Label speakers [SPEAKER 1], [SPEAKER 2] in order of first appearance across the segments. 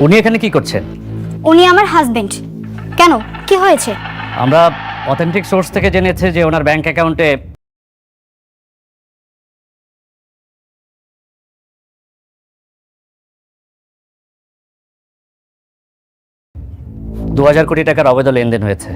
[SPEAKER 1] উনি এখানে কি করছেন?
[SPEAKER 2] উনি আমার হাজবেন্ড। কেন, কি হয়েছে?
[SPEAKER 1] আমরা অথেন্টিক সোর্স থেকে জেনেছি যে ওনার ব্যাংক অ্যাকাউন্টে 2000 কোটি টাকার অবৈধ লেনদেন হয়েছে।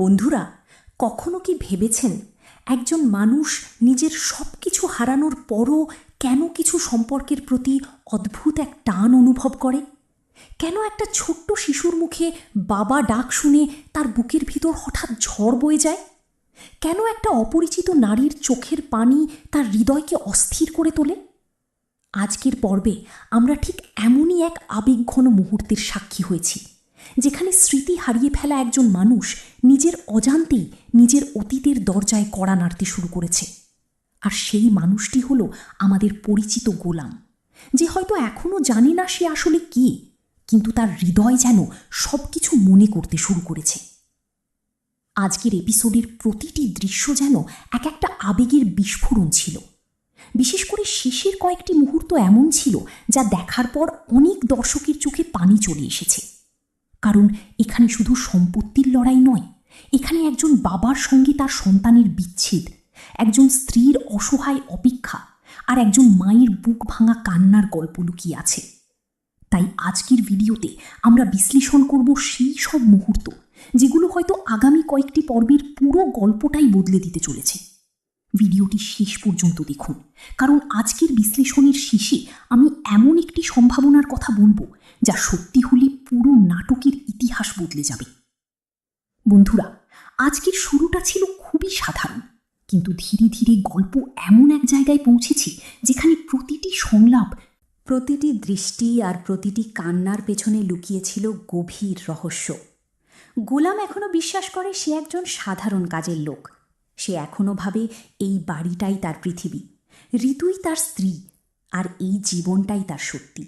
[SPEAKER 3] বন্ধুরা, কখনো কি ভেবেছেন একজন মানুষ নিজের সব কিছু হারানোর পরও কেন কিছু সম্পর্কের প্রতি অদ্ভুত এক টান অনুভব করে? কেন একটা ছোট্ট শিশুর মুখে বাবা ডাক শুনে তার বুকের ভিতর হঠাৎ ঝড় বয়ে যায়? কেন একটা অপরিচিত নারীর চোখের পানি তার হৃদয়কে অস্থির করে তোলে? আজকের পর্বে আমরা ঠিক এমনই এক আবেগঘন মুহূর্তের সাক্ষী হয়েছি, যেখানে স্মৃতি হারিয়ে ফেলা একজন মানুষ নিজের অজান্তেই নিজের অতীতের দরজায় কড়া নাড়তে শুরু করেছে। আর সেই মানুষটি হলো আমাদের পরিচিত গোলাম, যে হয়তো এখনও জানে না সে আসলে কে, কিন্তু তার হৃদয় যেন সব কিছু মনে করতে শুরু করেছে। আজকের এপিসোডের প্রতিটি দৃশ্য যেন এক একটা আবেগের বিস্ফোরণ ছিল। বিশেষ করে শেষের কয়েকটি মুহূর্ত এমন ছিল যা দেখার পর অনেক দর্শকের চোখে পানি চলে এসেছে। কারণ এখানে শুধু সম্পত্তির লড়াই নয়, এখানে একজন বাবার সঙ্গে তার সন্তানের বিচ্ছেদ, একজন স্ত্রীর অসহায় অপেক্ষা, আর একজন মায়ের বুক ভাঙা কান্নার গল্প লুকিয়ে আছে। তাই আজকের ভিডিওতে আমরা বিশ্লেষণ করব সেই সব মুহূর্ত যেগুলো হয়তো আগামী কয়েকটি পর্বের পুরো গল্পটাই বদলে দিতে চলেছে। ভিডিওটি শেষ পর্যন্ত দেখুন, কারণ আজকের বিশ্লেষণের শেষে আমি এমন একটি সম্ভাবনার কথা বলবো যা সত্যি হলে পুরো নাটকের ইতিহাস বদলে যাবে। বন্ধুরা, আজকের শুরুটা ছিল খুবই সাধারণ, কিন্তু ধীরে ধীরে গল্প এমন এক জায়গায় পৌঁছেছে যেখানে প্রতিটি সংলাপ, প্রতিটি দৃষ্টি আর প্রতিটি কান্নার পেছনে লুকিয়েছিল গভীর রহস্য। গোলাম এখনো বিশ্বাস করে সে একজন সাধারণ কাজের লোক। সে এখনো ভাবে এই বাড়িটাই তার পৃথিবী, ঋতুই তার স্ত্রী, আর এই জীবনটাই তার সত্যি।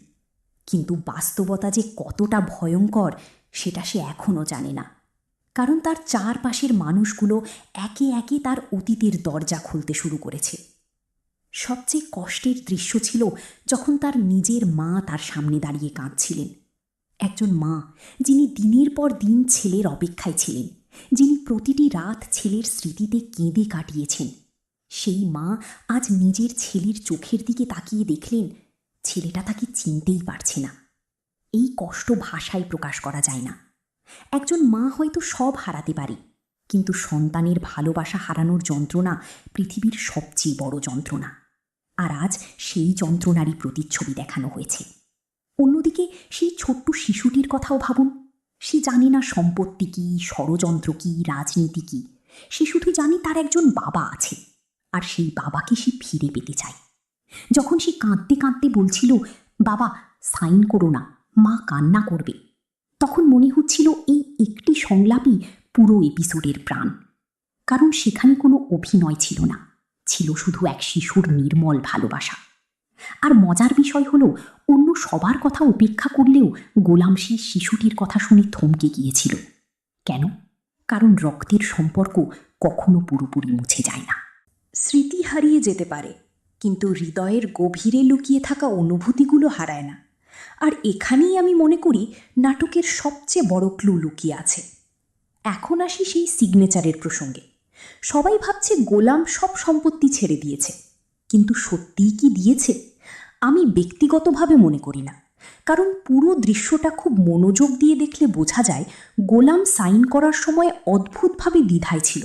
[SPEAKER 3] কিন্তু বাস্তবতা যে কতটা ভয়ঙ্কর সেটা সে এখনও জানে না, কারণ তার চারপাশের মানুষগুলো একে একে তার অতীতের দরজা খুলতে শুরু করেছে। সবচেয়ে কষ্টের দৃশ্য ছিল যখন তার নিজের মা তার সামনে দাঁড়িয়ে কাঁদছিলেন। একজন মা যিনি দিনের পর দিন ছেলের অপেক্ষায় ছিলেন, যিনি প্রতিটি রাত ছেলের স্মৃতিতে কেঁদে কাটিয়েছেন। সেই মা আজ নিজের ছেলের চোখের দিকে তাকিয়ে দেখলেন ছেলেটা তাকে চিনতেই পারছে না। এই কষ্ট ভাষায় প্রকাশ করা যায় না। একজন মা হয়তো সব হারাতে পারে, কিন্তু সন্তানের ভালোবাসা হারানোর যন্ত্রণা পৃথিবীর সবচেয়ে বড় যন্ত্রণা। আর আজ সেই যন্ত্রণারই প্রতিচ্ছবি দেখানো হয়েছে। অন্যদিকে সেই ছোট্ট শিশুটির কথাও ভাবুন। সে জানে না সম্পত্তি কী, ষড়যন্ত্র কী, রাজনীতি কী। সে শুধু জানে তার একজন বাবা আছে, আর সেই বাবাকে সে ফিরে পেতে চায়। যখন সে কাঁদতে কাঁদতে বলছিল, বাবা সাইন করো না, মা কান্না করবে, তখন মনে হচ্ছিল এই একটি সংলাপই পুরো এপিসোডের প্রাণ। কারণ সেখানে কোনো অভিনয় ছিল না, ছিল শুধু এক শিশুর নির্মল ভালোবাসা। আর মজার বিষয় হলো, অন্য সবার কথা উপেক্ষা করলেও গোলাম সেই শিশুটির কথা শুনে থমকে গিয়েছিল। কেন? কারণ রক্তের সম্পর্ক কখনো পুরোপুরি মুছে যায় না। স্মৃতি হারিয়ে যেতে পারে, কিন্তু হৃদয়ের গভীরে লুকিয়ে থাকা অনুভূতিগুলো হারায় না। আর এখানেই আমি মনে করি নাটকের সবচেয়ে বড় ক্লু লুকিয়ে আছে। এখন আসি সেই সিগনেচারের প্রসঙ্গে। সবাই ভাবছে গোলাম সব সম্পত্তি ছেড়ে দিয়েছে, কিন্তু সত্যিই কি দিয়েছে? আমি ব্যক্তিগতভাবে মনে করি না, কারণ পুরো দৃশ্যটা খুব মনোযোগ দিয়ে দেখলে বোঝা যায় গোলাম সাইন করার সময় অদ্ভুতভাবে দ্বিধায় ছিল,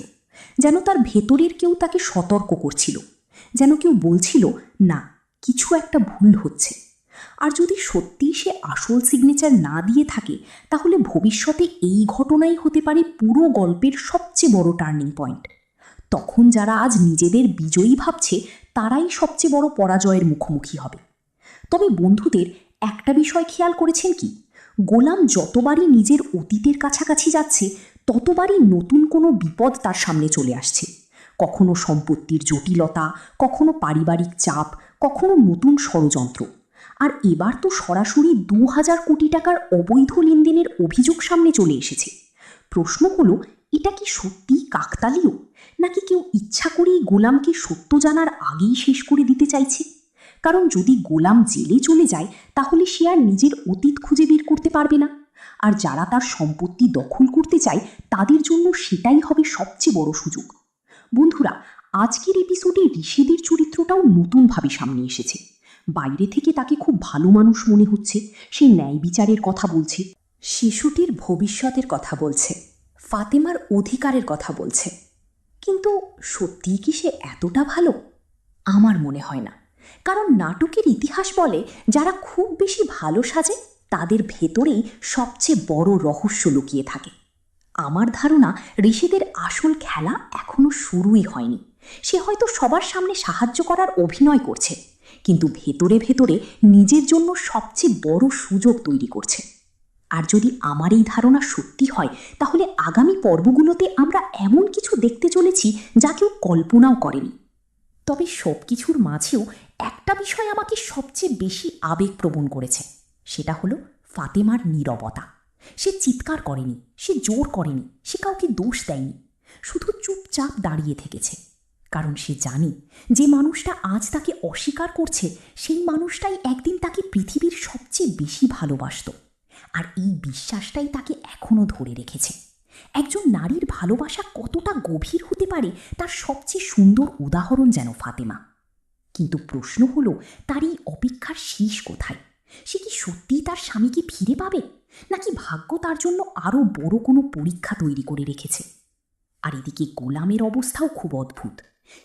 [SPEAKER 3] যেন তার ভেতরের কেউ তাকে সতর্ক করছিল, যেন কেউ বলছিল না, কিছু একটা ভুল হচ্ছে। আর যদি সত্যিই সে আসল সিগনেচার না দিয়ে থাকে, তাহলে ভবিষ্যতে এই ঘটনাই হতে পারে পুরো গল্পের সবচেয়ে বড় টার্নিং পয়েন্ট। তখন যারা আজ নিজেদের বিজয়ী ভাবছে, তারাই সবচেয়ে বড় পরাজয়ের মুখোমুখি হবে। তবে বন্ধুদের, একটা বিষয় খেয়াল করেছেন কি? গোলাম যতবারই নিজের অতীতের কাছাকাছি যাচ্ছে, ততবারই নতুন কোনো বিপদ তার সামনে চলে আসছে। কখনো সম্পত্তির জটিলতা, কখনো পারিবারিক চাপ, কখনো নতুন ষড়যন্ত্র। আর এবার তো সরাসরি ২,০০০ কোটি টাকার অবৈধ লেনদেনের অভিযোগ সামনে চলে এসেছে। প্রশ্ন হলো, এটা কি সত্যিই কাকতালীয়, নাকি কেউ ইচ্ছা করেই গোলামকে সত্য জানার আগেই শেষ করে দিতে চাইছে? কারণ যদি গোলাম জেলে চলে যায়, তাহলে সে আর নিজের অতীত খুঁজে বের করতে পারবে না। আর যারা তার সম্পত্তি দখল করতে চায়, তাদের জন্য সেটাই হবে সবচেয়ে বড় সুযোগ। বন্ধুরা, আজকের এপিসোডে ঋষিদের চরিত্রটাও নতুনভাবে সামনে এসেছে। বাইরে থেকে তাকে খুব ভালো মানুষ মনে হচ্ছে, সে ন্যায় বিচারের কথা বলছে, শিশুটির ভবিষ্যতের কথা বলছে, ফাতেমার অধিকারের কথা বলছে। কিন্তু সত্যিই কি সে এতটা ভালো? আমার মনে হয় না। কারণ নাটকের ইতিহাস বলে, যারা খুব বেশি ভালো সাজে তাদের ভেতরেই সবচেয়ে বড় রহস্য লুকিয়ে থাকে। আমার ধারণা, ঋষিদের আসল খেলা এখনো শুরুই হয়নি। সে হয়তো সবার সামনে সাহায্য করার অভিনয় করছে, কিন্তু ভেতরে ভেতরে নিজের জন্য সবচেয়ে বড় সুযোগ তৈরি করছে। আর যদি আমার এই ধারণা সত্যি হয়, তাহলে আগামী পর্বগুলোতে আমরা এমন কিছু দেখতে চলেছি যা কেউ কল্পনাও করেনি। তবে সব কিছুর মাঝেও একটা বিষয় আমাকে সবচেয়ে বেশি আবেগপ্রবণ করেছে, সেটা হলো ফাতেমার নীরবতা। সে চিৎকার করেনি, সে জোর করেনি, সে কাউকে দোষ দেয়নি, শুধু চুপচাপ দাঁড়িয়ে থেকেছে। কারণ সে জানে, যে মানুষটা আজ তাকে অস্বীকার করছে, সেই মানুষটাই একদিন তাকে পৃথিবীর সবচেয়ে বেশি ভালোবাসত। আর এই বিশ্বাসটাই তাকে এখনও ধরে রেখেছে। একজন নারীর ভালোবাসা কতটা গভীর হতে পারে, তার সবচেয়ে সুন্দর উদাহরণ যেন ফাতেমা। কিন্তু প্রশ্ন হলো, তার এই অপেক্ষার শেষ কোথায়? সে কি সত্যিই তার স্বামীকে ফিরে পাবে, নাকি ভাগ্য তার জন্য আরও বড় কোনো পরীক্ষা তৈরি করে রেখেছে? আর এদিকে গোলামের অবস্থাও খুব অদ্ভুত।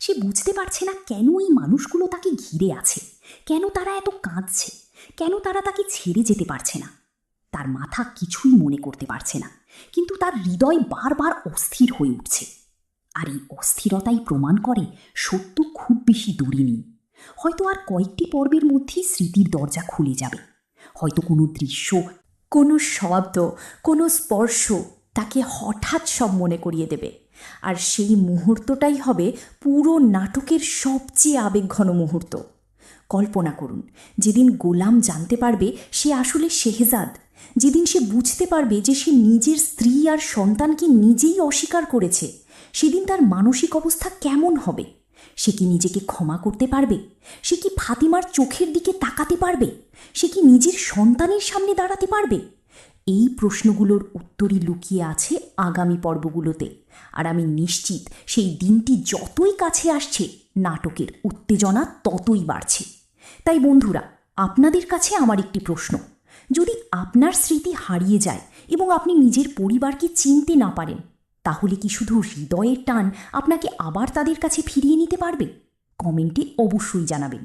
[SPEAKER 3] সে বুঝতে পারছে না কেন এই মানুষগুলো তাকে ঘিরে আছে, কেন তারা এত কাঁদছে, কেন তারা তাকে ছেড়ে যেতে পারছে না। তার মাথা কিছুই মনে করতে পারছে না, কিন্তু তার হৃদয় বারবার অস্থির হয়ে উঠছে। আর এই অস্থিরতাই প্রমাণ করে, সত্য খুব বেশি দূরে নেই। হয়তো আর কয়েকটি পর্বের মধ্যেই স্মৃতির দরজা খুলে যাবে। হয়তো কোনো দৃশ্য, কোনো শব্দ, কোনো স্পর্শ তাকে হঠাৎ সব মনে করিয়ে দেবে। আর সেই মুহূর্তটাই হবে পুরো নাটকের সবচেয়ে আবেগঘন মুহূর্ত। কল্পনা করুন, যেদিন গোলাম জানতে পারবে সে আসলে শেহজাদ, যেদিন সে বুঝতে পারবে যে সে নিজের স্ত্রী আর সন্তানকে নিজেই অস্বীকার করেছে, সেদিন তার মানসিক অবস্থা কেমন হবে? সে কি নিজেকে ক্ষমা করতে পারবে? সে কি ফাতিমার চোখের দিকে তাকাতে পারবে? সে কি নিজের সন্তানের সামনে দাঁড়াতে পারবে? এই প্রশ্নগুলোর উত্তরই লুকিয়ে আছে আগামী পর্বগুলোতে। আর আমি নিশ্চিত, সেই দিনটি যতই কাছে আসছে, নাটকের উত্তেজনা ততই বাড়ছে। তাই বন্ধুরা, আপনাদের কাছে আমার একটি প্রশ্ন: যদি আপনার স্মৃতি হারিয়ে যায় এবং আপনি নিজের পরিবারকে চিনতে না পারেন, তাহলে কি শুধু হৃদয়ের টান আপনাকে আবার তাদের কাছে ফিরিয়ে নিতে পারবে? কমেন্টে অবশ্যই জানাবেন।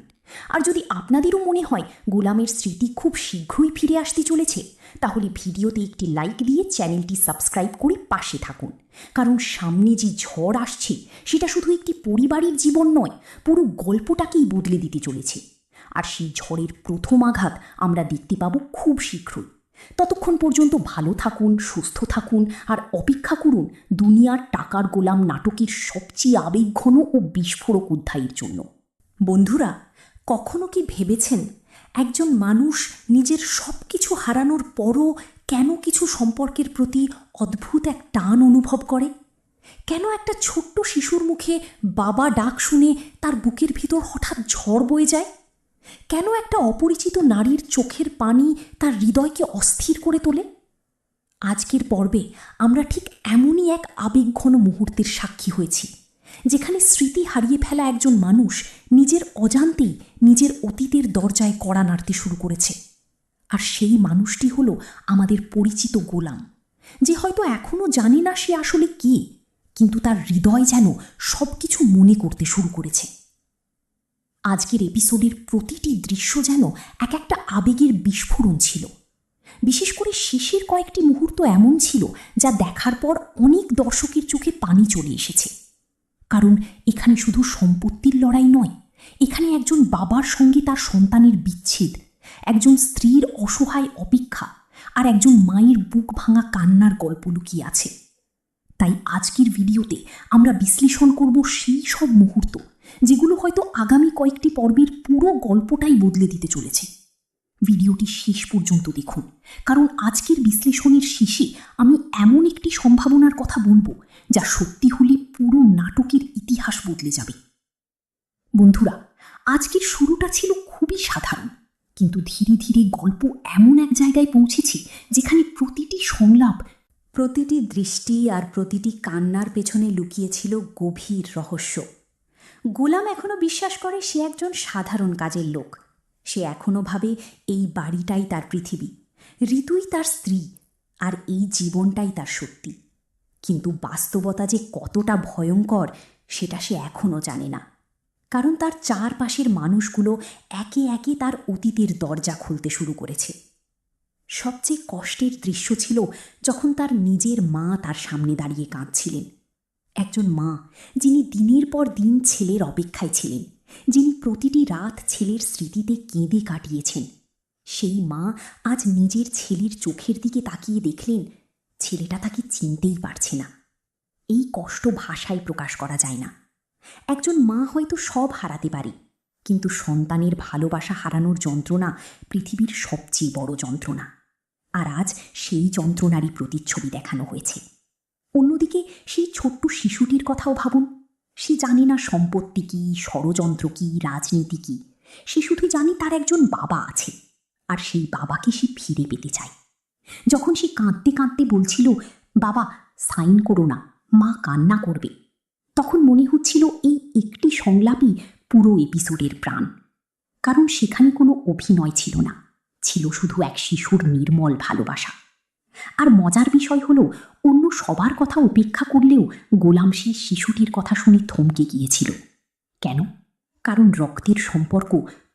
[SPEAKER 3] আর যদি আপনাদেরও মনে হয় গোলামের স্মৃতি খুব শীঘ্রই ফিরে আসতে চলেছে, তাহলে ভিডিওতে একটি লাইক দিয়ে চ্যানেলটি সাবস্ক্রাইব করে পাশে থাকুন। কারণ সামনে যে ঝড় আসছে, সেটা শুধু একটি পরিবারের জীবন নয়, পুরো গল্পটাকেই বদলে দিতে চলেছে। আর সেই ঝড়ের প্রথম আঘাত আমরা দেখতে পাবো খুব শীঘ্রই। ততক্ষণ পর্যন্ত ভালো থাকুন, সুস্থ থাকুন, আর অপেক্ষা করুন দুনিয়ার টাকার গোলাম নাটকের সবচেয়ে আবেগঘন ও বিস্ফোরক অধ্যায়ের জন্য। বন্ধুরা, কখনো কি ভেবেছেন, একজন মানুষ নিজের সব কিছু হারানোর পরও কেন কিছু সম্পর্কের প্রতি অদ্ভুত এক টান অনুভব করে? কেন একটা ছোট্ট শিশুর মুখে বাবা ডাক শুনে তার বুকের ভিতর হঠাৎ ঝড় বয়ে যায়? কেন একটা অপরিচিত নারীর চোখের পানি তার হৃদয়কে অস্থির করে তোলে? আজকের পর্বে আমরা ঠিক এমনই এক আবেগঘন মুহূর্তের সাক্ষী হয়েছি, যেখানে স্মৃতি হারিয়ে ফেলা একজন মানুষ নিজের অজান্তেই নিজের অতীতের দরজায় কড়া নাড়তে শুরু করেছে। আর সেই মানুষটি হলো আমাদের পরিচিত গোলাম, যে হয়তো এখনও জানে না সে আসলে কে, কিন্তু তার হৃদয় যেন সব কিছু মনে করতে শুরু করেছে। আজকের এপিসোডের প্রতিটি দৃশ্য যেন এক একটা আবেগের বিস্ফোরণ ছিল। বিশেষ করে শেষের কয়েকটি মুহূর্ত এমন ছিল, যা দেখার পর অনেক দর্শকের চোখে পানি চলে এসেছে। কারণ এখানে শুধু সম্পত্তির লড়াই নয়, এখানে একজন বাবার সঙ্গে তার সন্তানের বিচ্ছেদ, একজন স্ত্রীর অসহায় অপেক্ষা, আর একজন মায়ের বুক ভাঙা কান্নার গল্প লুকিয়ে আছে। তাই আজকের ভিডিওতে আমরা বিশ্লেষণ করব সেই সব মুহূর্ত যেগুলো হয়তো আগামী কয়েকটি পর্বের পুরো গল্পটাই বদলে দিতে চলেছে। ভিডিওটি শেষ পর্যন্ত দেখুন, কারণ আজকের বিশ্লেষণের শেষে আমি এমন একটি সম্ভাবনার কথা বলবো যা সত্যি হলে পুরো নাটকের ইতিহাস বদলে যাবে। বন্ধুরা, আজকের শুরুটা ছিল খুবই সাধারণ, কিন্তু ধীরে ধীরে গল্প এমন এক জায়গায় পৌঁছেছে যেখানে প্রতিটি সংলাপ, প্রতিটি দৃষ্টি আর প্রতিটি কান্নার পেছনে লুকিয়েছিল গভীর রহস্য। গোলাম এখনো বিশ্বাস করে সে একজন সাধারণ কাজের লোক। সে এখনো ভাবে এই বাড়িটাই তার পৃথিবী, ঋতুই তার স্ত্রী, আর এই জীবনটাই তার সত্যি। কিন্তু বাস্তবতা যে কতটা ভয়ঙ্কর সেটা সে এখনও জানে না, কারণ তার চারপাশের মানুষগুলো একে একে তার অতীতের দরজা খুলতে শুরু করেছে। সবচেয়ে কষ্টের দৃশ্য ছিল যখন তার নিজের মা তার সামনে দাঁড়িয়ে কাঁদছিলেন। একজন মা যিনি দিনের পর দিন ছেলের অপেক্ষায় ছিলেন, যিনি প্রতিটি রাত ছেলের স্মৃতিতে কেঁদে কাটিয়েছেন। সেই মা আজ নিজের ছেলের চোখের দিকে তাকিয়ে দেখলেন ছেলেটা তাকে চিনতেই পারছে না। এই কষ্ট ভাষায় প্রকাশ করা যায় না। একজন মা হয়তো সব হারাতে পারে, কিন্তু সন্তানের ভালোবাসা হারানোর যন্ত্রণা পৃথিবীর সবচেয়ে বড় যন্ত্রণা। আর আজ সেই যন্ত্রণারই প্রতিচ্ছবি দেখানো হয়েছে। অন্যদিকে সেই ছোট্ট শিশুটির কথাও ভাবুন। সে জানে না সম্পত্তি কী, ষড়যন্ত্র কী, রাজনীতি কী। সে শুধু জানে তার একজন বাবা আছে, আর সেই বাবাকে সে ফিরে পেতে চায়। যখন সে কাঁদতে কাঁদতে বলছিল, বাবা সাইন করো না, মা কান্না করবে, তখন মনে হচ্ছিল এই একটি সংলাপই পুরো এপিসোডের প্রাণ। কারণ সেখানে কোনো অভিনয় ছিল না, ছিল শুধু এক শিশুর নির্মল ভালোবাসা। আর মজার বিষয় হলো, অন্য সবার কথা উপেক্ষা করলেও গোলাম সেই শিশুটির কথা শুনে থমকে গিয়েছিল। কেন? কারণ রক্তের সম্পর্ক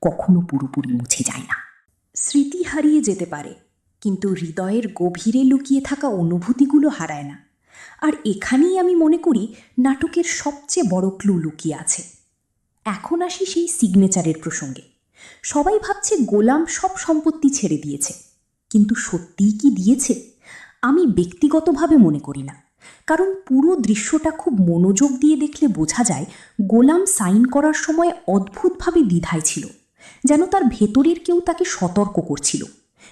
[SPEAKER 3] কখনো পুরোপুরি মুছে যায় না। স্মৃতি হারিয়ে যেতে পারে, কিন্তু হৃদয়ের গভীরে লুকিয়ে থাকা অনুভূতিগুলো হারায় না। আর এখানেই আমি মনে করি নাটকের সবচেয়ে বড় ক্লু লুকিয়ে আছে। এখন আসি সেই সিগনেচারের প্রসঙ্গে। সবাই ভাবছে গোলাম সব সম্পত্তি ছেড়ে দিয়েছে, কিন্তু সত্যিই কি দিয়েছে? আমি ব্যক্তিগতভাবে মনে করি না, কারণ পুরো দৃশ্যটা খুব মনোযোগ দিয়ে দেখলে বোঝা যায় গোলাম সাইন করার সময় অদ্ভুতভাবে দ্বিধায় ছিল। যেন তার ভেতরের কেউ তাকে সতর্ক করছিল,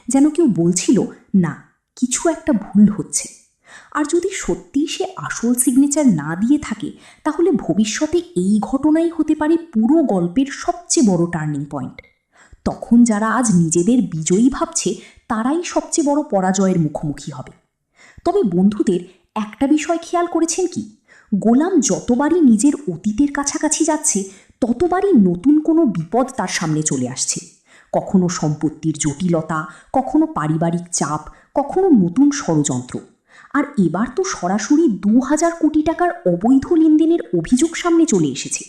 [SPEAKER 3] যেন কেউ বলছিল না, কিছু একটা ভুল হচ্ছে। আর যদি সত্যিই সে আসল সিগনেচার না দিয়ে থাকে, তাহলে ভবিষ্যতে এই ঘটনাই হতে পারে পুরো গল্পের সবচেয়ে বড় টার্নিং পয়েন্ট। তখন যারা আজ নিজেদের বিজয়ী ভাবছে, তারাই সবচেয়ে বড় পরাজয়ের মুখোমুখি হবে। তবে বন্ধুদের, একটা বিষয় খেয়াল করেছেন কি? গোলাম যতবারই নিজের অতীতের কাছাকাছি যাচ্ছে, ততবারই নতুন কোনো বিপদ তার সামনে চলে আসছে। কখনো সম্পত্তির জটিলতা, কখনো পারিবারিক চাপ, কখনো নতুন ষড়যন্ত্র। আর এবার তো সরাসরি 2000 কোটি টাকার অবৈধ লেনদেনের অভিযোগ সামনে চলে এসেছে।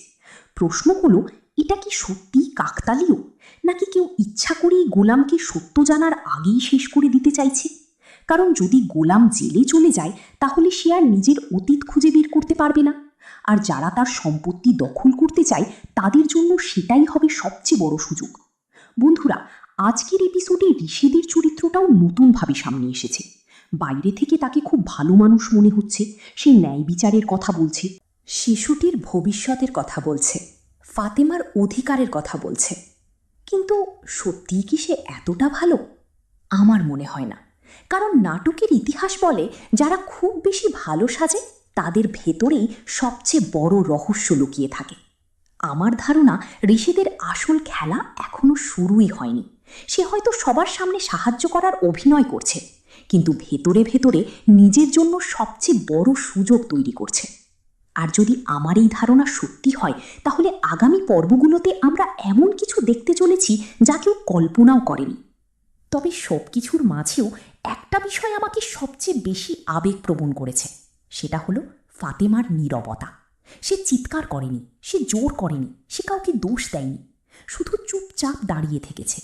[SPEAKER 3] প্রশ্ন হলো, এটা কি সত্যিই কাকতালীয়, নাকি কেউ ইচ্ছা করেই গোলামকে সত্য জানার আগেই শেষ করে দিতে চাইছে? কারণ যদি গোলাম জেলে চলে যায়, তাহলে সে আর নিজের অতীত খুঁজে বের করতে পারবে না। আর যারা তার সম্পত্তি দখল করতে চায়, তাদের জন্য সেটাই হবে সবচেয়ে বড় সুযোগ। বন্ধুরা, আজকের এপিসোডে ঋষিদের চরিত্রটাও নতুনভাবে সামনে এসেছে। বাইরে থেকে তাকে খুব ভালো মানুষ মনে হচ্ছে, সে ন্যায় বিচারের কথা বলছে, শিশুটির ভবিষ্যতের কথা বলছে, ফাতেমার অধিকারের কথা বলছে। কিন্তু সত্যিই কি সে এতটা ভালো? আমার মনে হয় না। কারণ নাটকের ইতিহাস বলে, যারা খুব বেশি ভালো সাজে তাদের ভেতরেই সবচেয়ে বড় রহস্য লুকিয়ে থাকে। আমার ধারণা ঋষিদের আসল খেলা এখনো শুরুই হয়নি। সে হয়তো সবার সামনে সাহায্য করার অভিনয় করছে, কিন্তু ভেতরে ভেতরে নিজের জন্য সবচেয়ে বড় সুযোগ তৈরি করছে। আর যদি আমার এই ধারণা সত্যি হয়, তাহলে আগামী পর্বগুলোতে আমরা এমন কিছু দেখতে চলেছি যা কেউ কল্পনাও করেনি। তবে সব কিছুর মাঝেও একটা বিষয় আমাকে সবচেয়ে বেশি আবেগপ্রবণ করেছে, সেটা হলো ফাতেমার নীরবতা। সে চিৎকার করেনি, সে জোর করেনি, সে কাউকে দোষ দেয়নি, শুধু চুপচাপ দাঁড়িয়ে থেকেছে।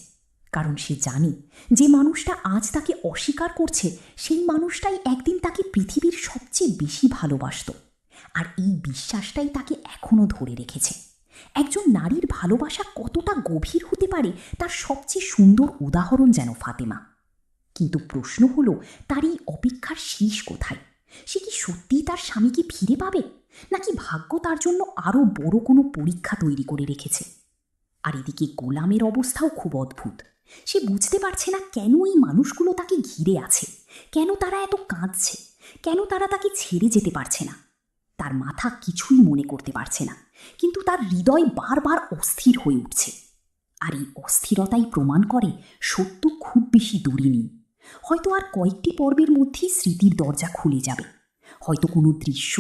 [SPEAKER 3] কারণ সে জানে যে মানুষটা আজ তাকে অস্বীকার করছে, সেই মানুষটাই একদিন তাকে পৃথিবীর সবচেয়ে বেশি ভালোবাসত। আর এই বিশ্বাসটাই তাকে এখনও ধরে রেখেছে। একজন নারীর ভালোবাসা কতটা গভীর হতে পারে তার সবচেয়ে সুন্দর উদাহরণ যেন ফাতেমা। কিন্তু প্রশ্ন হলো, তার এই অপেক্ষার শেষ কোথায়? সে কি সত্যিই তার স্বামীকে ফিরে পাবে, নাকি ভাগ্য তার জন্য আরও বড় কোনো পরীক্ষা তৈরি করে রেখেছে? আর এদিকে গোলামের অবস্থাও খুব অদ্ভুত। সে বুঝতে পারছে না কেন এই মানুষগুলো তাকে ঘিরে আছে, কেন তারা এত কাঁদছে, কেন তারা তাকে ছেড়ে যেতে পারছে না। তার মাথা কিছুই মনে করতে পারছে না, কিন্তু তার হৃদয় বারবার অস্থির হয়ে উঠছে। আর এই অস্থিরতাই প্রমাণ করে সত্য খুব বেশি দূরে নেই। হয়তো আর কয়েকটি পর্বের মধ্যেই স্মৃতির দরজা খুলে যাবে। হয়তো কোনো দৃশ্য,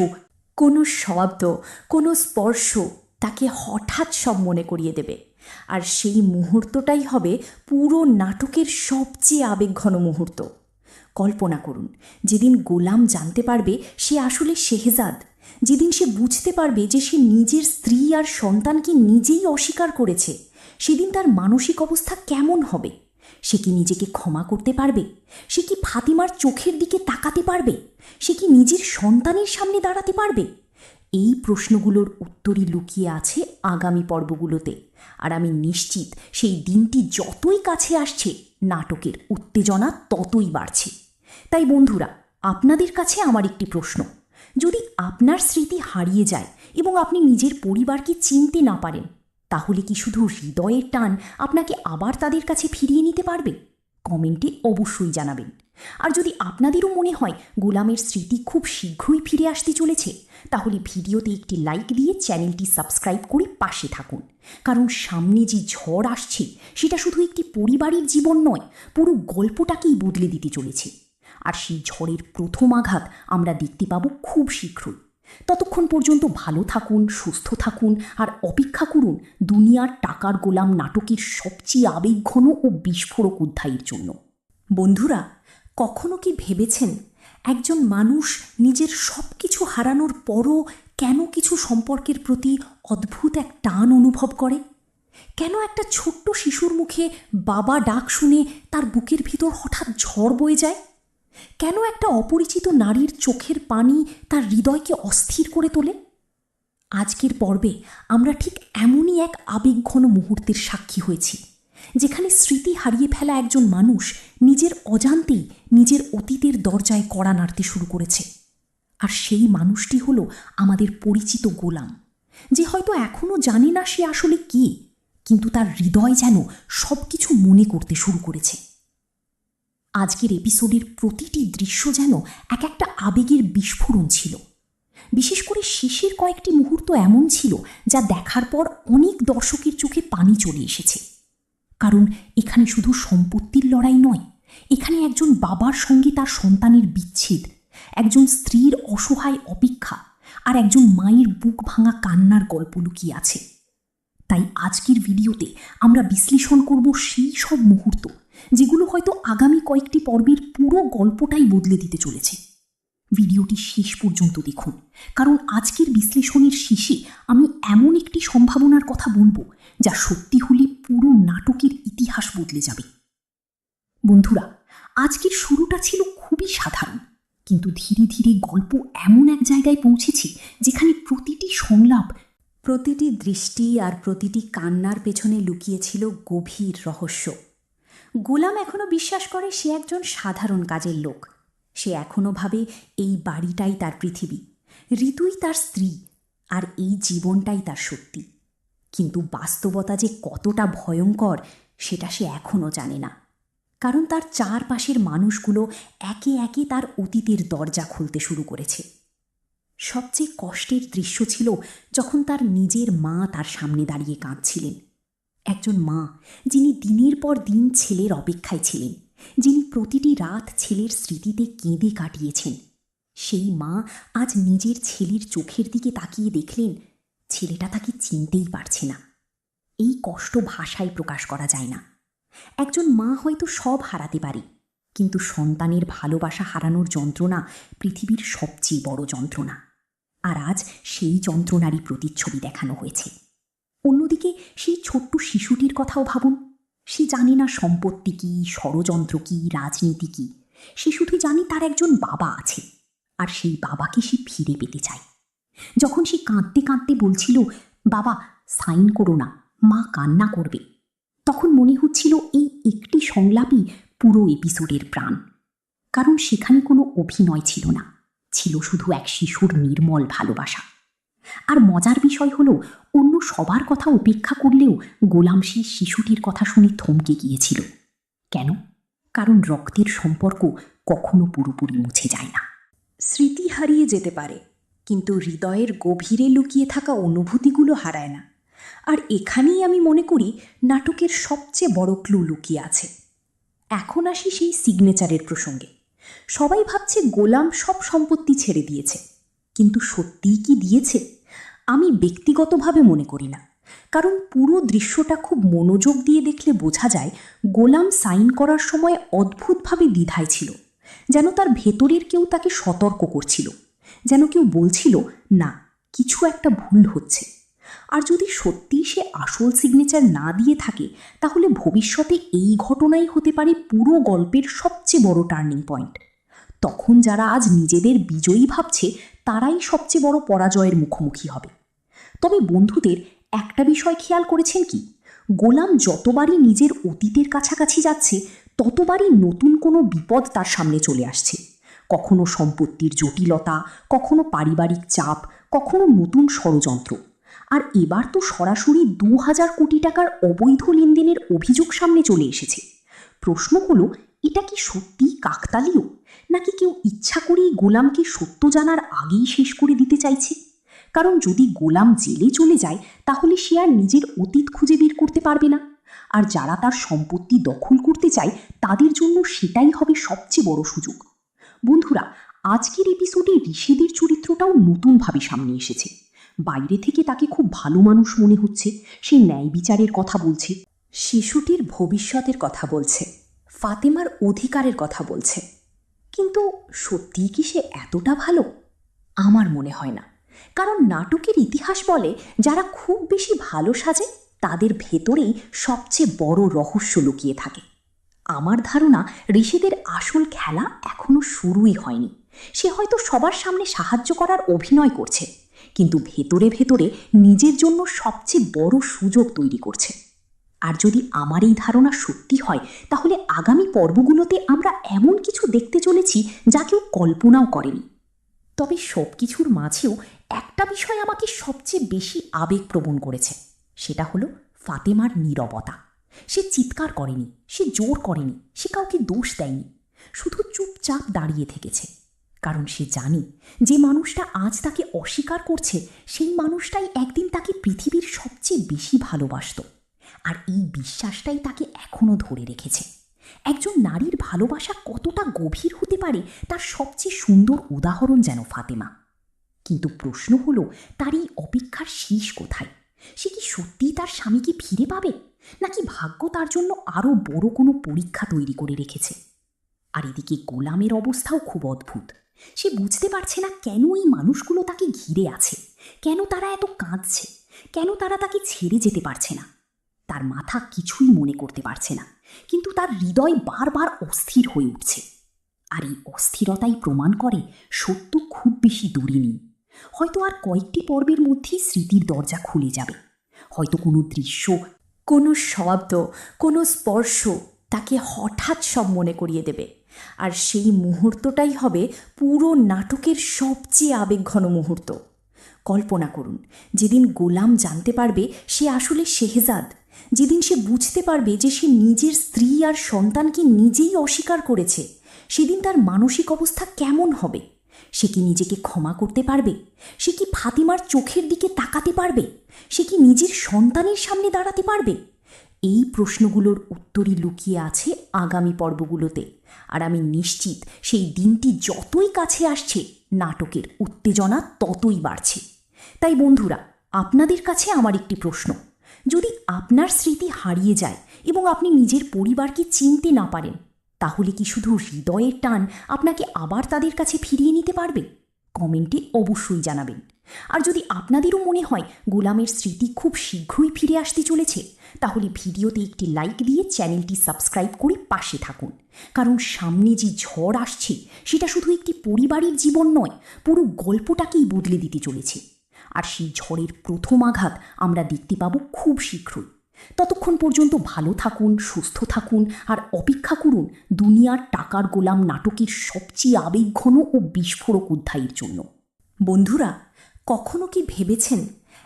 [SPEAKER 3] কোনো শব্দ, কোনো স্পর্শ তাকে হঠাৎ সব মনে করিয়ে দেবে। আর সেই মুহূর্তটাই হবে পুরো নাটকের সবচেয়ে আবেগঘন মুহূর্ত। কল্পনা করুন, যেদিন গোলাম জানতে পারবে সে আসলে শেহজাদ, যেদিন সে বুঝতে পারবে যে সে নিজের স্ত্রী আর সন্তানকে নিজেই অস্বীকার করেছে, সেদিন তার মানসিক অবস্থা কেমন হবে? সে কি নিজেকে ক্ষমা করতে পারবে? সে কি ফাতিমার চোখের দিকে তাকাতে পারবে? সে কি নিজের সন্তানের সামনে দাঁড়াতে পারবে? এই প্রশ্নগুলোর উত্তরই লুকিয়ে আছে আগামী পর্বগুলোতে। আর আমি নিশ্চিত সেই দিনটি যতই কাছে আসছে, নাটকের উত্তেজনা ততই বাড়ছে। তাই বন্ধুরা, আপনাদের কাছে আমার একটি প্রশ্ন: যদি আপনার স্মৃতি হারিয়ে যায় এবং আপনি নিজের পরিবারকে চিনতে না পারেন, তাহলে কি শুধু হৃদয়ের টান আপনাকে আবার তাদের কাছে ফিরিয়ে নিতে পারবে? কমেন্টে অবশ্যই জানাবেন। আর যদি আপনাদেরও মনে হয় গোলামের স্মৃতি খুব শীঘ্রই ফিরে আসতে চলেছে, তাহলে ভিডিওতে একটি লাইক দিয়ে চ্যানেলটি সাবস্ক্রাইব করে পাশে থাকুন। কারণ সামনে যে ঝড় আসছে, সেটা শুধু একটি পরিবারের জীবন নয়, পুরো গল্পটাকেই বদলে দিতে চলেছে। আর সেই ঝড়ের প্রথম আঘাত আমরা দেখতে পাবো খুব শীঘ্রই। ততক্ষণ পর্যন্ত ভালো থাকুন, সুস্থ থাকুন আর অপেক্ষা করুন দুনিয়ার টাকার গোলাম নাটকের সবচেয়ে আবেগঘন ও বিস্ফোরক অধ্যায়ের জন্য। বন্ধুরা, কখনো কি ভেবেছেন একজন মানুষ নিজের সব কিছু হারানোর পরও কেন কিছু সম্পর্কের প্রতি অদ্ভুত এক টান অনুভব করে? কেন একটা ছোট্ট শিশুর মুখে বাবা ডাক শুনে তার বুকের ভিতর হঠাৎ ঝড় বয়ে যায়? কেন একটা অপরিচিত নারীর চোখের পানি তার হৃদয়কে অস্থির করে তোলে? আজকের পর্বে আমরা ঠিক এমনই এক আবেগঘন মুহূর্তের সাক্ষী হয়েছি, যেখানে স্মৃতি হারিয়ে ফেলা একজন মানুষ নিজের অজান্তেই নিজের অতীতের দরজায় কড়া নাড়তে শুরু করেছে। আর সেই মানুষটি হলো আমাদের পরিচিত গোলাম, যে হয়তো এখনও জানে না সে আসলে কে, কিন্তু তার হৃদয় যেন সব কিছু মনে করতে শুরু করেছে। আজকের এপিসোডের প্রতিটি দৃশ্য যেন এক একটা আবেগের বিস্ফোরণ ছিল। বিশেষ করে শেষের কয়েকটি মুহূর্ত এমন ছিল যা দেখার পর অনেক দর্শকের চোখে পানি চলে এসেছে। কারণ এখানে শুধু সম্পত্তির লড়াই নয়, এখানে একজন বাবার সঙ্গে তার সন্তানের বিচ্ছেদ, একজন স্ত্রীর অসহায় অপেক্ষা আর একজন মায়ের বুক ভাঙা কান্নার গল্প লুকিয়ে আছে। তাই আজকের ভিডিওতে আমরা বিশ্লেষণ করব সেই সব মুহূর্ত যেগুলো হয়তো আগামী কয়েকটি পর্বের পুরো গল্পটাই বদলে দিতে চলেছে। ভিডিওটি শেষ পর্যন্ত দেখুন, কারণ আজকের বিশ্লেষণের শেষে আমি এমন একটি সম্ভাবনার কথা বলবো যা সত্যি হলে পুরো নাটকের ইতিহাস বদলে যাবে। বন্ধুরা, আজকের শুরুটা ছিল খুবই সাধারণ, কিন্তু ধীরে ধীরে গল্প এমন এক জায়গায় পৌঁছেছে যেখানে প্রতিটি সংলাপ, প্রতিটি দৃষ্টি আর প্রতিটি কান্নার পেছনে লুকিয়েছিল গভীর রহস্য। গোলাম এখনও বিশ্বাস করে সে একজন সাধারণ কাজের লোক। সে এখনও ভাবে এই বাড়িটাই তার পৃথিবী, ঋতুই তার স্ত্রী, আর এই জীবনটাই তার সত্যি। কিন্তু বাস্তবতা যে কতটা ভয়ঙ্কর সেটা সে এখনও জানে না, কারণ তার চারপাশের মানুষগুলো একে একে তার অতীতের দরজা খুলতে শুরু করেছে। সবচেয়ে কষ্টের দৃশ্য ছিল যখন তার নিজের মা তার সামনে দাঁড়িয়ে কাঁদছিলেন। একজন মা যিনি দিনের পর দিন ছেলের অপেক্ষায় ছিলেন, যিনি প্রতিটি রাত ছেলের স্মৃতিতে কেঁদে কাটিয়েছেন। সেই মা আজ নিজের ছেলের চোখের দিকে তাকিয়ে দেখলেন ছেলেটা তাকে চিনতেই পারছে না। এই কষ্ট ভাষায় প্রকাশ করা যায় না। একজন মা হয়তো সব হারাতে পারে, কিন্তু সন্তানের ভালোবাসা হারানোর যন্ত্রণা পৃথিবীর সবচেয়ে বড় যন্ত্রণা। আর আজ সেই যন্ত্রণারই প্রতিচ্ছবি দেখানো হয়েছে। অন্যদিকে সেই ছোট্ট শিশুটির কথাও ভাবুন। সে জানে না সম্পত্তি কী, ষড়যন্ত্র কী, রাজনীতি কী। সে শুধু জানে তার একজন বাবা আছে, আর সেই বাবাকে সে ফিরে পেতে চায়। যখন সে কাঁদতে কাঁদতে বলছিল, বাবা সাইন করো না, মা কান্না করবে, তখন মনে হচ্ছিল এই একটি সংলাপই পুরো এপিসোডের প্রাণ। কারণ সেখানে কোনো অভিনয় ছিল না, ছিল শুধু এক শিশুর নির্মল ভালোবাসা। আর মজার বিষয় হলো, অন্য সবার কথা উপেক্ষা করলেও গোলাম সেই শিশুটির কথা শুনে থমকে গিয়েছিল। কেন? কারণ রক্তের সম্পর্ক কখনো পুরোপুরি মুছে যায় না। স্মৃতি হারিয়ে যেতে পারে, কিন্তু হৃদয়ের গভীরে লুকিয়ে থাকা অনুভূতিগুলো হারায় না। আর এখানেই আমি মনে করি নাটকের সবচেয়ে বড় ক্লু লুকিয়ে আছে। এখন আসি সেই সিগনেচারের প্রসঙ্গে। সবাই ভাবছে গোলাম সব সম্পত্তি ছেড়ে দিয়েছে, কিন্তু সত্যিই কি দিয়েছে? আমি ব্যক্তিগতভাবে মনে করি না, কারণ পুরো দৃশ্যটা খুব মনোযোগ দিয়ে দেখলে বোঝা যায় গোলাম সাইন করার সময় অদ্ভুতভাবে দ্বিধায় ছিল, যেন তার ভেতরের কেউ তাকে সতর্ক করছিল, যেন কেউ বলছিল না, কিছু একটা ভুল হচ্ছে। আর যদি সত্যিই সে আসল সিগনেচার না দিয়ে থাকে, তাহলে ভবিষ্যতে এই ঘটনাই হতে পারে পুরো গল্পের সবচেয়ে বড় টার্নিং পয়েন্ট। তখন যারা আজ নিজেদের বিজয়ী ভাবছে, তারাই সবচেয়ে বড় পরাজয়ের মুখোমুখি হবে। তবে বন্ধুদের, একটা বিষয় খেয়াল করেছেন কি? গোলাম যতবারই নিজের অতীতের কাছাকাছি যাচ্ছে, ততবারই নতুন কোনো বিপদ তার সামনে চলে আসছে। কখনো সম্পত্তির জটিলতা, কখনো পারিবারিক চাপ, কখনো নতুন ষড়যন্ত্র। আর এবার তো সরাসরি 2000 কোটি টাকার অবৈধ লেনদেনের অভিযোগ সামনে চলে এসেছে। প্রশ্ন হলো, এটা কি সত্যিই কাকতালীয়, নাকি কেউ ইচ্ছা করেই গোলামকে সত্য জানার আগেই শেষ করে দিতে চাইছে? কারণ যদি গোলাম জেলে চলে যায়, তাহলে সে আর নিজের অতীত খুঁজে বের করতে পারবে না। আর যারা তার সম্পত্তি দখল করতে চায়, তাদের জন্য সেটাই হবে সবচেয়ে বড় সুযোগ। বন্ধুরা, আজকের এপিসোডে ঋষিদের চরিত্রটাও নতুনভাবে সামনে এসেছে। বাইরে থেকে তাকে খুব ভালো মানুষ মনে হচ্ছে, সে ন্যায় বিচারের কথা বলছে, শিশুটির ভবিষ্যতের কথা বলছে, ফাতেমার অধিকারের কথা বলছে। কিন্তু সত্যিই কি সে এতটা ভালো? আমার মনে হয় না। কারণ নাটকের ইতিহাস বলে, যারা খুব বেশি ভালো সাজে, তাদের ভেতরেই সবচেয়ে বড় রহস্য লুকিয়ে থাকে। আমার ধারণা, ঋষিদের আসল খেলা এখনো শুরুই হয়নি। সে হয়তো সবার সামনে সাহায্য করার অভিনয় করছে, কিন্তু ভেতরে ভেতরে নিজের জন্য সবচেয়ে বড় সুযোগ তৈরি করছে। আর যদি আমার এই ধারণা সত্যি হয়, তাহলে আগামী পর্বগুলোতে আমরা এমন কিছু দেখতে চলেছি যা কেউ কল্পনাও করেনি। তবে সব কিছুর মাঝেও একটা বিষয় আমাকে সবচেয়ে বেশি আবেগপ্রবণ করেছে, সেটা হলো ফাতেমার নীরবতা। সে চিৎকার করেনি, সে জোর করেনি, সে কাউকে দোষ দেয়নি, শুধু চুপচাপ দাঁড়িয়ে থেকেছে। কারণ সে জানে, যে মানুষটা আজ তাকে অস্বীকার করছে, সেই মানুষটাই একদিন তাকে পৃথিবীর সবচেয়ে বেশি ভালোবাসত। আর এই বিশ্বাসটাই তাকে এখনও ধরে রেখেছে। একজন নারীর ভালোবাসা কতটা গভীর হতে পারে, তার সবচেয়ে সুন্দর উদাহরণ যেন ফাতেমা। কিন্তু প্রশ্ন হলো, তার এই অপেক্ষার শেষ কোথায়? সে কি সত্যিই তার স্বামীকে ফিরে পাবে, নাকি ভাগ্য তার জন্য আরও বড় কোনো পরীক্ষা তৈরি করে রেখেছে? আর এদিকে গোলামের অবস্থাও খুব অদ্ভুত। সে বুঝতে পারছে না কেন এই মানুষগুলো তাকে ঘিরে আছে, কেন তারা এত কাঁদছে, কেন তারা তাকে ছেড়ে যেতে পারছে না। তার মাথা কিছুই মনে করতে পারছে না, কিন্তু তার হৃদয় বারবার অস্থির হয়ে উঠছে। আর এই অস্থিরতাই প্রমাণ করে সত্য খুব বেশি দূরে নেই। হয়তো আর কয়েকটি পর্বের মধ্যেই স্মৃতির দরজা খুলে যাবে। হয়তো কোনো দৃশ্য, কোনো শব্দ, কোনো স্পর্শ তাকে হঠাৎ সব মনে করিয়ে দেবে। আর সেই মুহূর্তটাই হবে পুরো নাটকের সবচেয়ে আবেগঘন মুহূর্ত। কল্পনা করুন, যেদিন গোলাম জানতে পারবে সে আসলে শেহজাদ, যেদিন সে বুঝতে পারবে যে সে নিজের স্ত্রী আর সন্তানকে নিজেই অস্বীকার করেছে, সেদিন তার মানসিক অবস্থা কেমন হবে? সে কি নিজেকে ক্ষমা করতে পারবে? সে কি ফাতিমার চোখের দিকে তাকাতে পারবে? সে কি নিজের সন্তানের সামনে দাঁড়াতে পারবে? এই প্রশ্নগুলোর উত্তরই লুকিয়ে আছে আগামী পর্বগুলোতে। আর আমি নিশ্চিত, সেই দিনটি যতই কাছে আসছে, নাটকের উত্তেজনা ততই বাড়ছে। তাই বন্ধুরা, আপনাদের কাছে আমার একটি প্রশ্ন: যদি আপনার স্মৃতি হারিয়ে যায় এবং আপনি নিজের পরিবারকে চিনতে না পারেন, তাহলে কি শুধু হৃদয়ের টান আপনাকে আবার তাদের কাছে ফিরিয়ে নিতে পারবে? কমেন্টে অবশ্যই জানাবেন। আর যদি আপনাদেরও মনে হয় গোলামের স্মৃতি খুব শীঘ্রই ফিরে আসতে চলেছে, তাহলে ভিডিওতে একটি লাইক দিয়ে চ্যানেলটি সাবস্ক্রাইব করে পাশে থাকুন। কারণ সামনে যে ঝড় আসছে, সেটা শুধু একটি পরিবারের জীবন নয়, পুরো গল্পটাকেই বদলে দিতে চলেছে। আর সেই ঝড়ের প্রথম আঘাত আমরা দেখতে পাবো খুব শীঘ্রই। ততক্ষণ পর্যন্ত ভালো থাকুন, সুস্থ থাকুন আর অপেক্ষা করুন দুনিয়ার টাকার গোলাম নাটকের সবচেয়ে আবেগঘন ও বিস্ফোরক অধ্যায়ের জন্য। বন্ধুরা, কখনো কি ভেবেছেন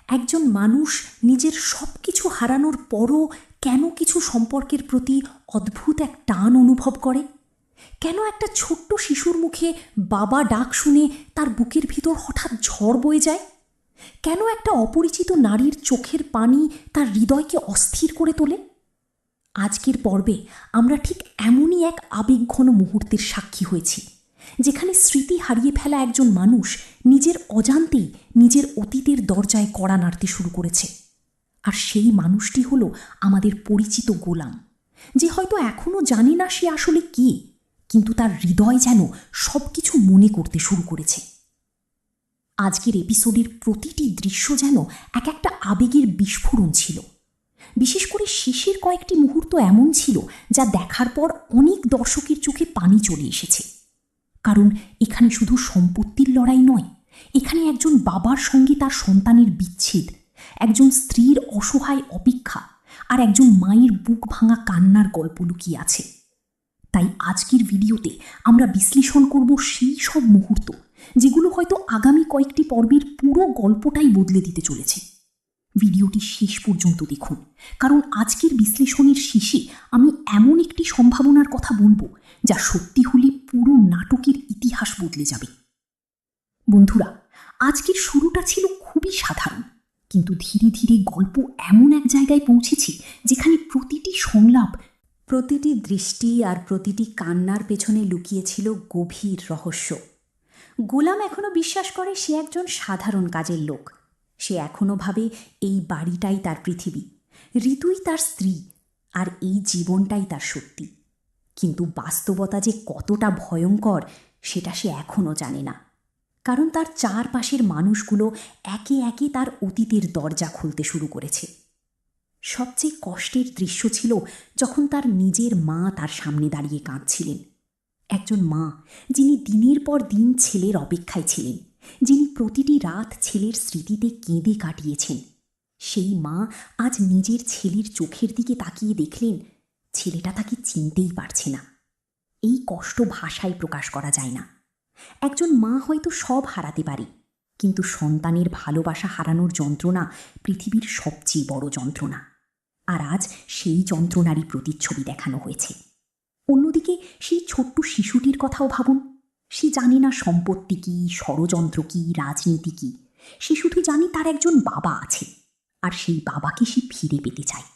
[SPEAKER 3] একজন মানুষ নিজের সব কিছু হারানোর পরও কেন কিছু সম্পর্কের প্রতি অদ্ভুত এক টান অনুভব করে? কেন একটা ছোট্ট শিশুর মুখে বাবা ডাক শুনে তার বুকের ভিতর হঠাৎ ঝড় বয়ে যায়? কেন একটা অপরিচিত নারীর চোখের পানি তার হৃদয়কে অস্থির করে তোলে? আজকের পর্বে আমরা ঠিক এমনই এক আবেগঘন মুহূর্তের সাক্ষী হয়েছি, যেখানে স্মৃতি হারিয়ে ফেলা একজন মানুষ নিজের অজান্তেই নিজের অতীতের দরজায় কড়া নাড়তে শুরু করেছে। আর সেই মানুষটি হলো আমাদের পরিচিত গোলাম, যে হয়তো এখনও জানে না সে আসলে কে, কিন্তু তার হৃদয় যেন সব কিছু মনে করতে শুরু করেছে। আজকের এপিসোডের প্রতিটি দৃশ্য যেন এক একটা আবেগের বিস্ফোরণ ছিল। বিশেষ করে শেষের কয়েকটি মুহূর্ত এমন ছিল যা দেখার পর অনেক দর্শকের চোখে পানি চলে এসেছে। কারণ এখানে শুধু সম্পত্তির লড়াই নয়, এখানে একজন বাবার সঙ্গে তার সন্তানের বিচ্ছেদ, একজন স্ত্রীর অসহায় অপেক্ষা আর একজন মায়ের বুক ভাঙা কান্নার গল্প লুকিয়ে আছে। তাই আজকের ভিডিওতে আমরা বিশ্লেষণ করব সেই সব মুহূর্ত যেগুলো হয়তো আগামী কয়েকটি পর্বের পুরো গল্পটাই বদলে দিতে চলেছে। ভিডিওটি শেষ পর্যন্ত দেখুন, কারণ আজকের বিশ্লেষণের শেষে আমি এমন একটি সম্ভাবনার কথা বলবো যা সত্যি হলে পুরো নাটকের ইতিহাস বদলে যাবে। বন্ধুরা, আজকের শুরুটা ছিল খুবই সাধারণ, কিন্তু ধীরে ধীরে গল্প এমন এক জায়গায় পৌঁছেছে যেখানে প্রতিটি সংলাপ, প্রতিটি দৃষ্টি আর প্রতিটি কান্নার পেছনে লুকিয়েছিল গভীর রহস্য। গোলাম এখনও বিশ্বাস করে সে একজন সাধারণ কাজের লোক। সে এখনও ভাবে এই বাড়িটাই তার পৃথিবী, ঋতুই তার স্ত্রী, আর এই জীবনটাই তার সত্যি। কিন্তু বাস্তবতা যে কতটা ভয়ঙ্কর সেটা সে এখনও জানে না, কারণ তার চারপাশের মানুষগুলো একে একে তার অতীতের দরজা খুলতে শুরু করেছে। সবচেয়ে কষ্টের দৃশ্য ছিল যখন তার নিজের মা তার সামনে দাঁড়িয়ে কাঁদছিলেন। একজন মা যিনি দিনের পর দিন ছেলের অপেক্ষায় ছিলেন, যিনি প্রতিটি রাত ছেলের স্মৃতিতে কেঁদে কাটিয়েছেন। সেই মা আজ নিজের ছেলের চোখের দিকে তাকিয়ে দেখলেন ছেলেটা তাকে চিনতেই পারছে না। এই কষ্ট ভাষায় প্রকাশ করা যায় না। একজন মা হয়তো সব হারাতে পারে, কিন্তু সন্তানের ভালোবাসা হারানোর যন্ত্রণা পৃথিবীর সবচেয়ে বড় যন্ত্রণা। আর আজ সেই যন্ত্রণারই প্রতিচ্ছবি দেখানো হয়েছে। অন্যদিকে সেই ছোট্ট শিশুটির কথাও ভাবুন। সে জানে না সম্পত্তি কী, ষড়যন্ত্র কী, রাজনীতি কী। সে শুধু জানে তার একজন বাবা আছে, আর সেই বাবাকে সে ফিরে পেতে চায়।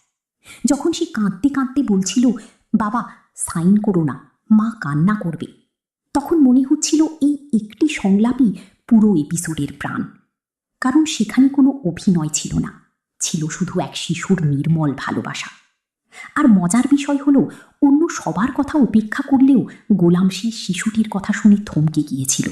[SPEAKER 3] যখন সে কাঁদতে কাঁদতে বলছিল, বাবা সাইন করো না, মা কান্না করবে, তখন মনে হচ্ছিল এই একটি সংলাপই পুরো এপিসোডের প্রাণ। কারণ সেখানে কোনো অভিনয় ছিল না, ছিল শুধু এক শিশুর নির্মল ভালোবাসা। আর মজার বিষয় হলো, অন্য সবার কথা উপেক্ষা করলেও গোলাম সেই শিশুটির কথা শুনে থমকে গিয়েছিল।